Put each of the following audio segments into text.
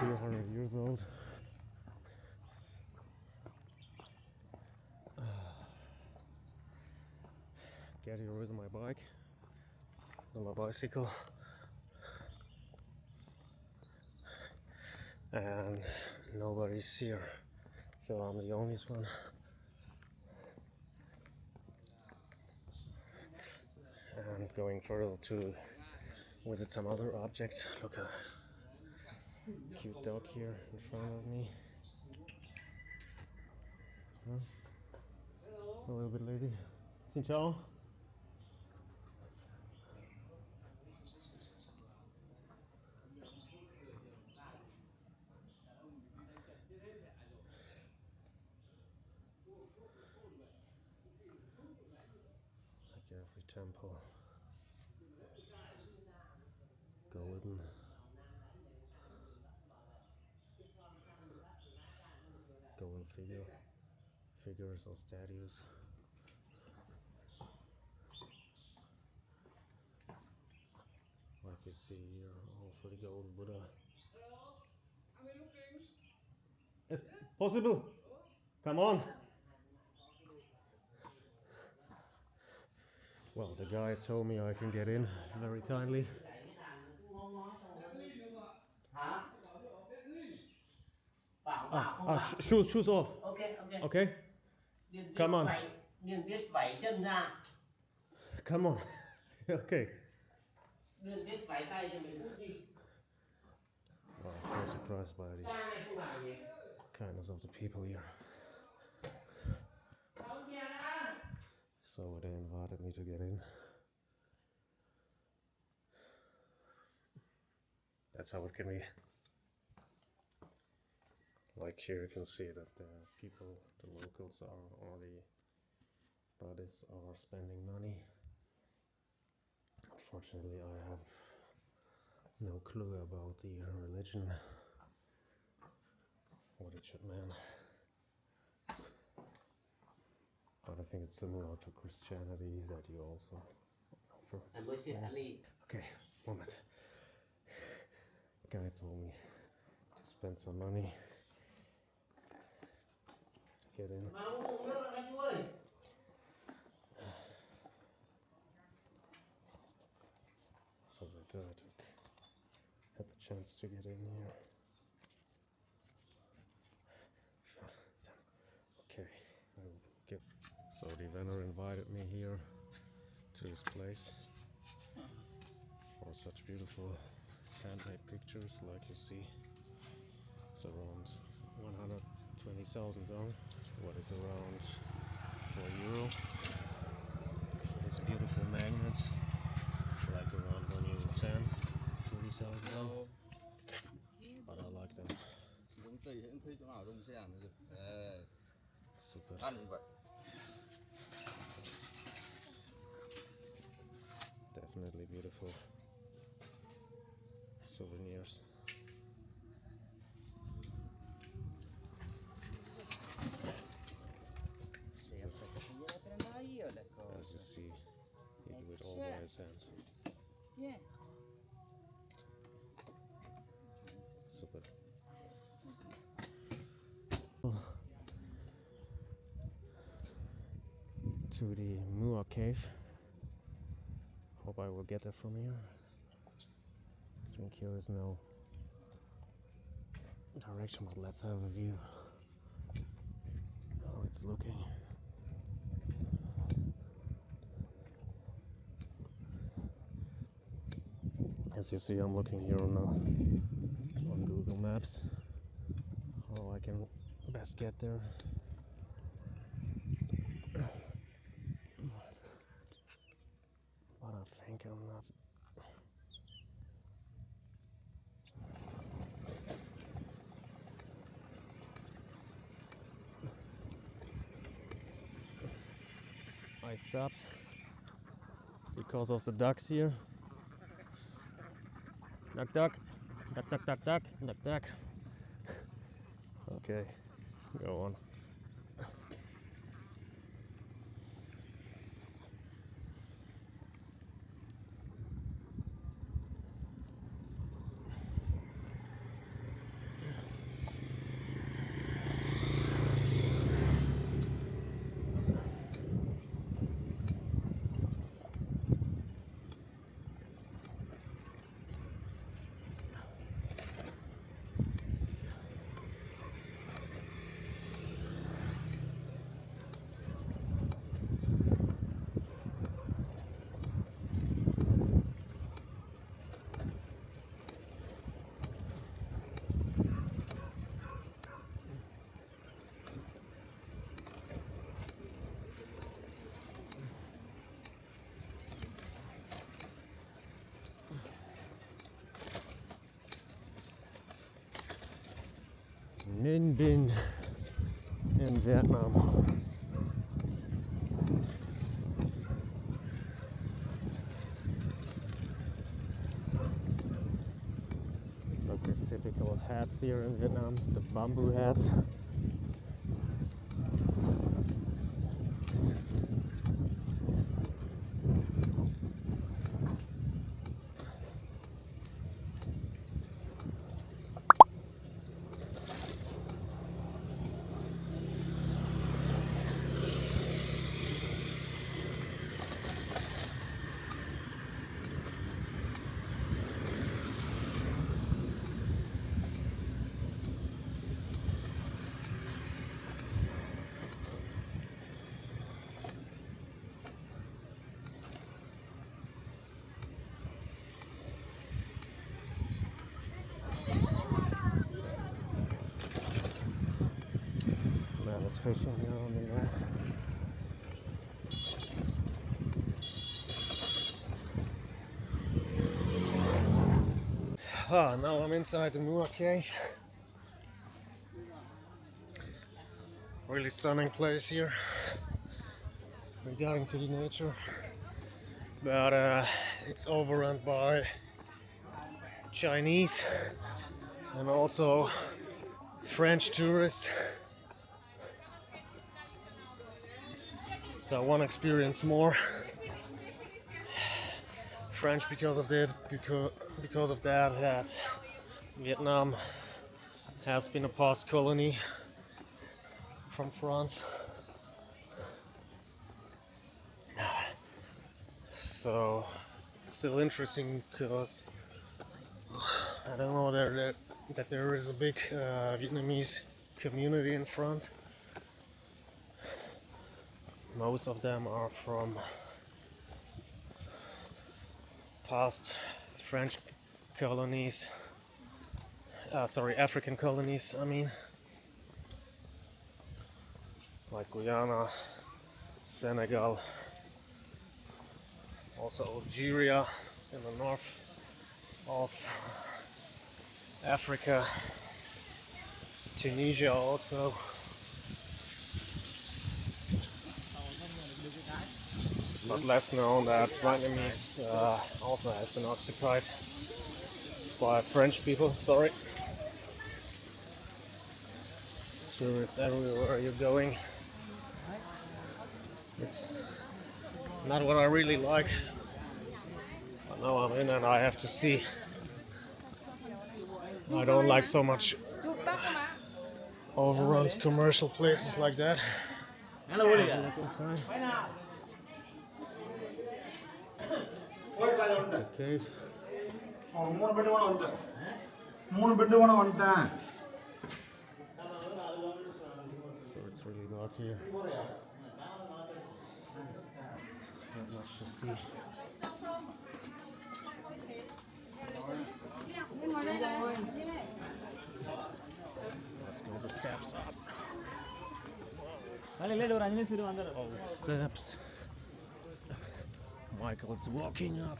200 years old. Get here with my bike, on my bicycle, and nobody's here, so I'm the only one. And going further to visit some other objects. Look, a cute dog here in front of me. Huh? A little bit lazy. Xin chào. Like every temple, golden. Golden figures or statues. Like you see here, also the golden Buddha. It's possible. Come on. Well, the guys told me I can get in very kindly. Shoes off. Okay. Come on. Come on. Okay. Well, I'm surprised by the kindness of the people here. So they invited me to get in. That's how it can be. Like here you can see that the people, the locals or the Buddhists are spending money. Unfortunately, I have no clue about the religion, what it should mean. But I think it's similar to Christianity that you also offer. Okay, moment. Guy told me to spend some money to get in. So that I had the chance to get in here. Okay, I will get. So the vendor invited me here to this place for such beautiful handmade pictures, like you see. It's around 120,000 dong, what is around €4. These beautiful magnets, like around 110, 40,000 dong. But I like them. Super. Definitely beautiful souvenirs. As you see, he do it all by his hands. Super. To the Mua Cave. Hope I will get there from here. I think here is no direction, but let's have a view how it's looking. As you see, I'm looking here on Google Maps how I can best get there. But I think I'm not. I stopped because of the ducks here. Duck, duck, duck, duck, duck, duck, duck, duck. Okay, go on. Ninh Binh in Vietnam. Look, these typical hats here in Vietnam, the bamboo hats. Man is fishing here on the left. Now I'm inside the Mua Cave. Really stunning place here regarding to the nature, but it's overrun by Chinese and also French tourists. So I want to experience more French because of that, that Vietnam has been a past colony from France. So it's still interesting because I don't know that there is a big Vietnamese community in France. Most of them are from past French colonies, African colonies, I mean, like Guyana, Senegal, also Algeria in the north of Africa, Tunisia also. Not less known that Vietnamese also has been occupied by French people, sorry. Tourists everywhere you're going. It's not what I really like. But now I'm in and I have to see. I don't like so much overrun commercial places like that. Look inside. The cave. So it's really dark here. Not much to see. Let's go the steps up. Old steps. Michael's walking up.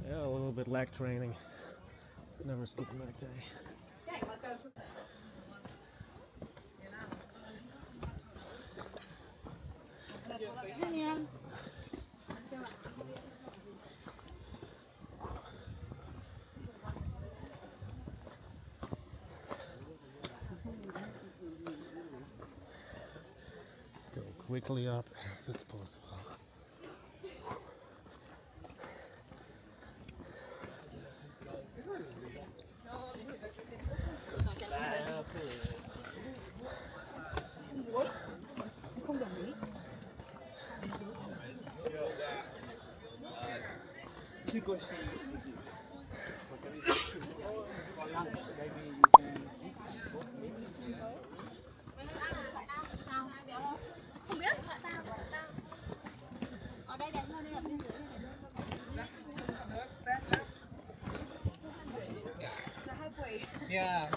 Yeah, a little bit leg training. Never skip a leg day. Go quickly up as it's possible. Yeah.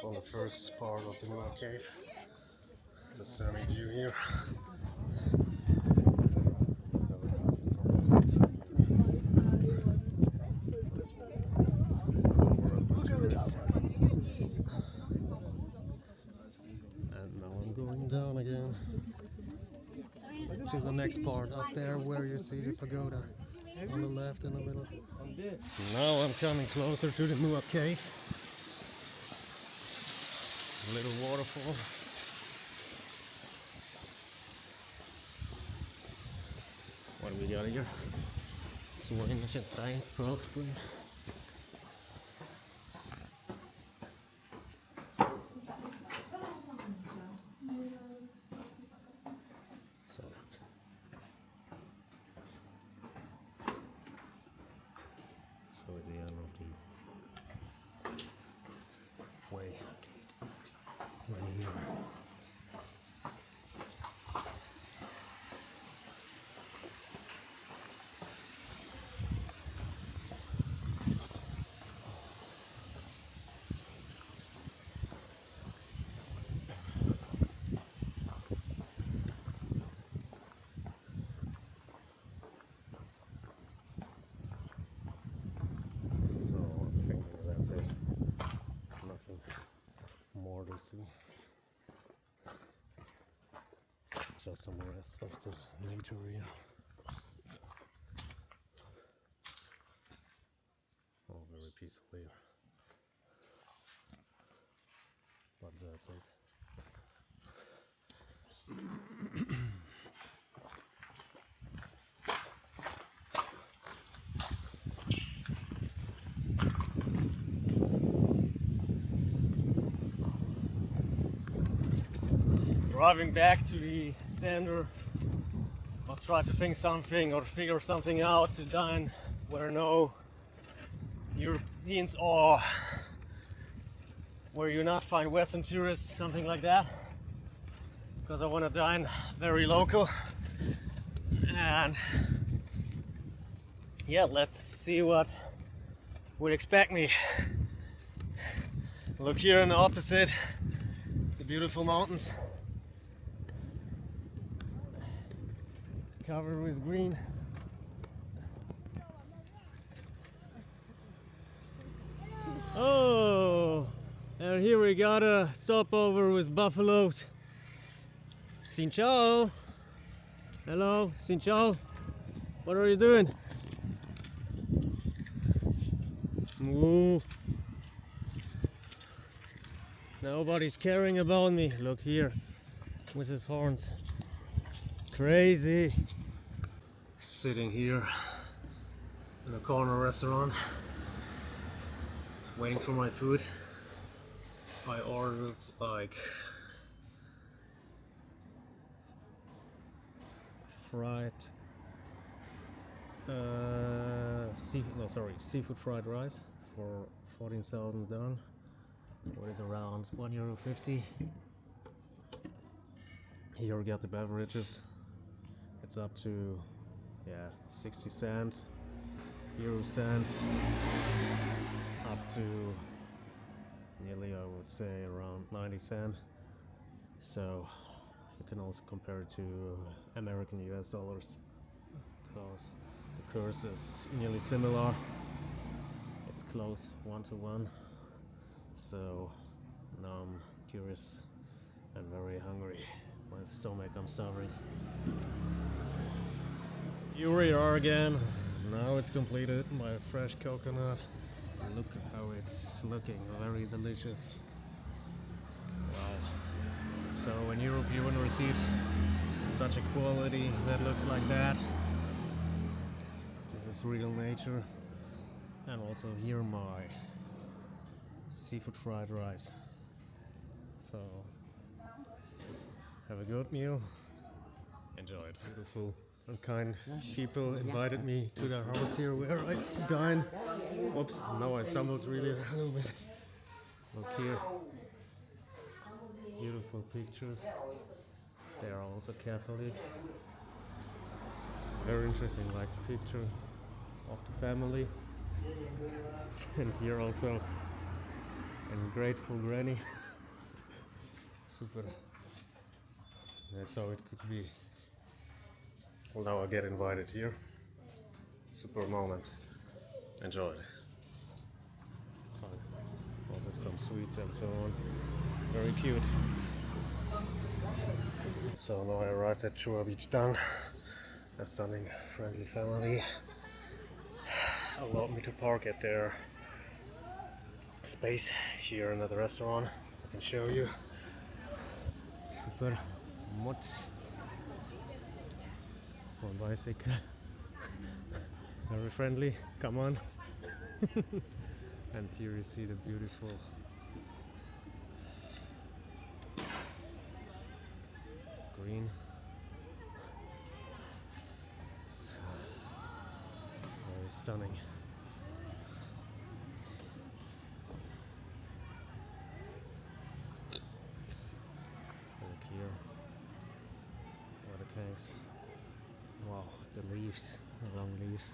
on the first part of the Mua Cave. It's a sunny view here. And now I'm going down again to the next part up there where you see the pagoda on the left in the middle. Now I'm coming closer to the Mua Cave. A little waterfall. What do we got here? Swing Thai Pearl Spring. So at the end of the way, right here. So I think that's it. Nothing more to see. Just some rest of the nature here. Oh, very peaceful here. But that's it. Driving back to the center, I'll try to think something or figure something out to dine where no Europeans are, where you not find Western tourists, something like that, because I want to dine very local. And yeah, let's see what would expect me. Look here on the opposite, the beautiful mountains. Covered with green. Oh, and here we got a stopover with buffaloes. Xin chào. Hello, xin chào. What are you doing? Moo. Nobody's caring about me. Look here, with his horns. Crazy. Sitting here in a corner restaurant, waiting for my food. I ordered like fried seafood fried rice for 14,000 dong. What is around €1.50. Here we got the beverages. It's up to 60 cent, euro cent, up to nearly, I would say, around 90 cent. So you can also compare it to American US dollars, because the curse is nearly similar. It's close 1-to-1. So now I'm curious and very hungry. My stomach, I'm starving. Here we are again. Now it's completed. My fresh coconut. Look how it's looking. Very delicious. Wow. So in Europe you wouldn't receive such a quality that looks like that. This is real nature. And also here my seafood fried rice. So have a good meal. Enjoy it. Beautiful and kind people invited me to their house here where I dine. Oops, no, I stumbled really a little bit. Look here. Beautiful pictures. They are also Catholic. Very interesting, like picture of the family. And here also and grateful granny. Super. That's how it could be. Well, now I get invited here. Super moments. Enjoy it. Fun. Also some sweets and so on. Very cute. So now I arrived at Bich Dong. A stunning, friendly family allowed me to park at their space here in the restaurant. I can show you. Super much. One bicycle. Very friendly. Come on. And here you see the beautiful green. Very stunning. Look here. Water tanks. Wow, the leaves, the long leaves.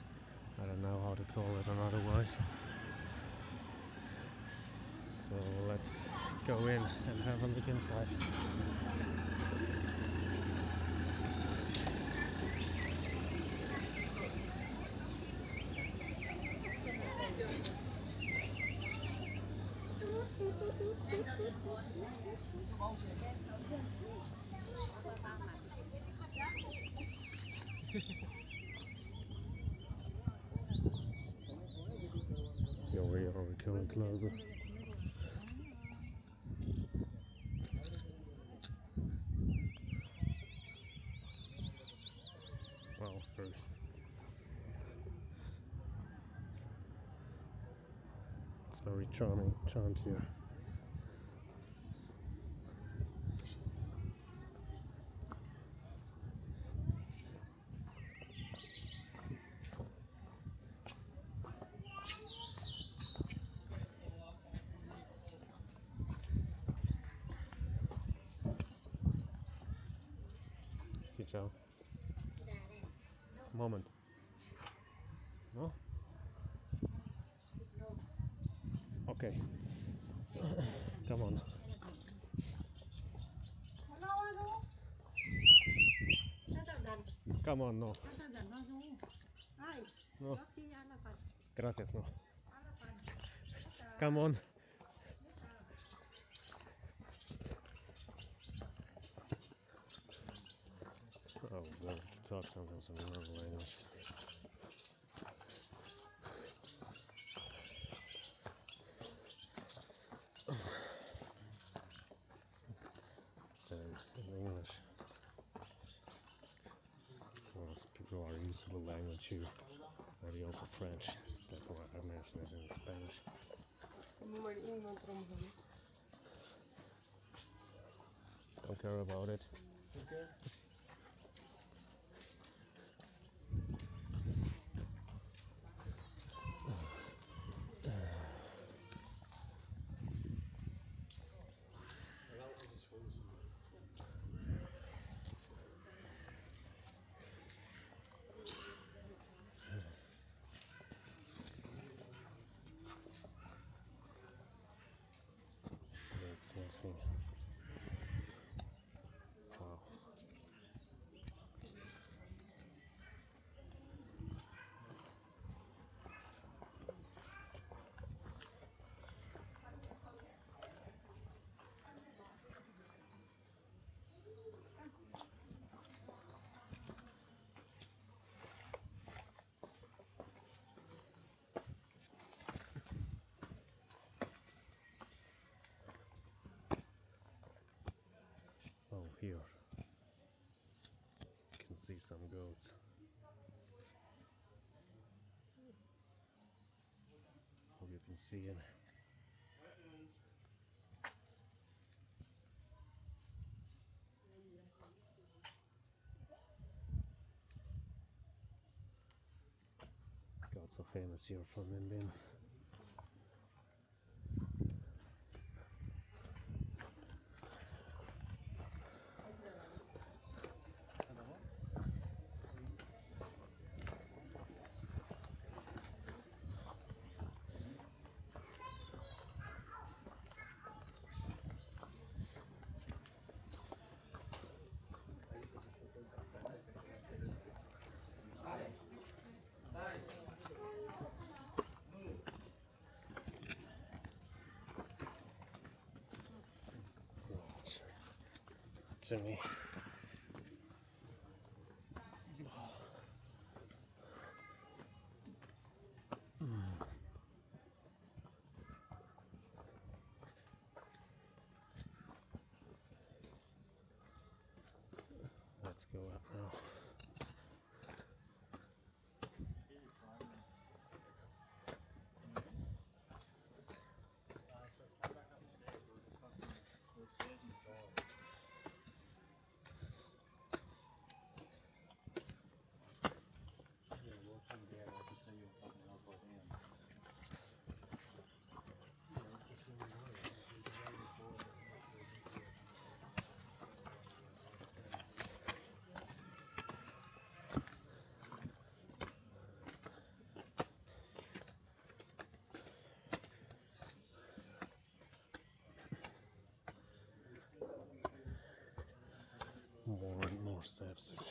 I don't know how to call it or otherwise. So let's go in and have a look inside. Here we are, we're coming closer. Wow, very. It's very charmed here. Ciao. Moment. No? Okay. Come on. Come on, no. No. Gracias, no. Come on. Oh, well, to talk sometimes in another language. Then in English. Most people are used to the language here. Maybe also French. That's why I mentioned it in Spanish. Don't care about it. Okay. Nothing. Wow. Oh, here you can see some goats. Hope you can see it. Goats are famous here from Ninh Binh. to me. Let's go up now. More and more steps today.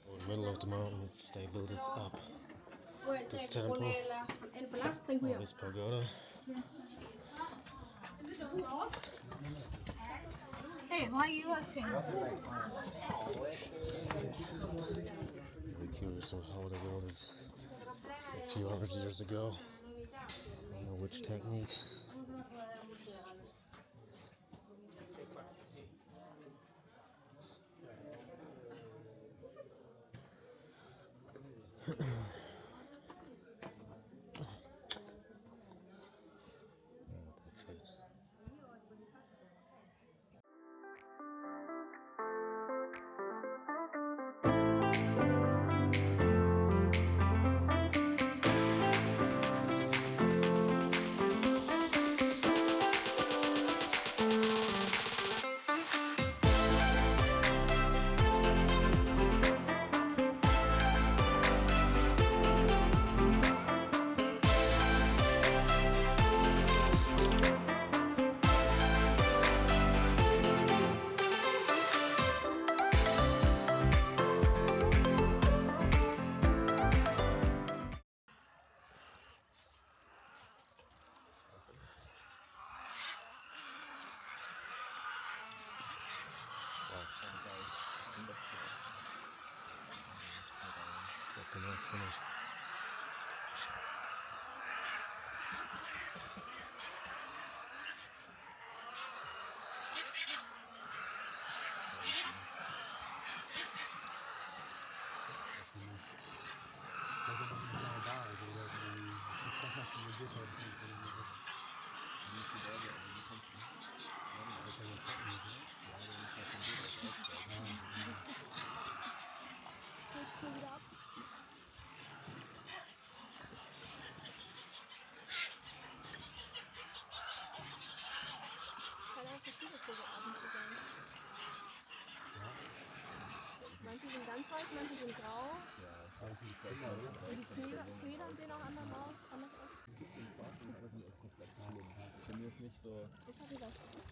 In the middle of the mountains, they built it up. This temple, or this pagoda. Oops. Hey, why you are saying? Very curious of how they built it a few hundred years ago. I don't know which technique. That's it. That's a nice finish. Manche sind ganz weiß, manche sind grau. Und die Federn sehen auch anders aus. Bei mir ist nicht so. Ich hatte das.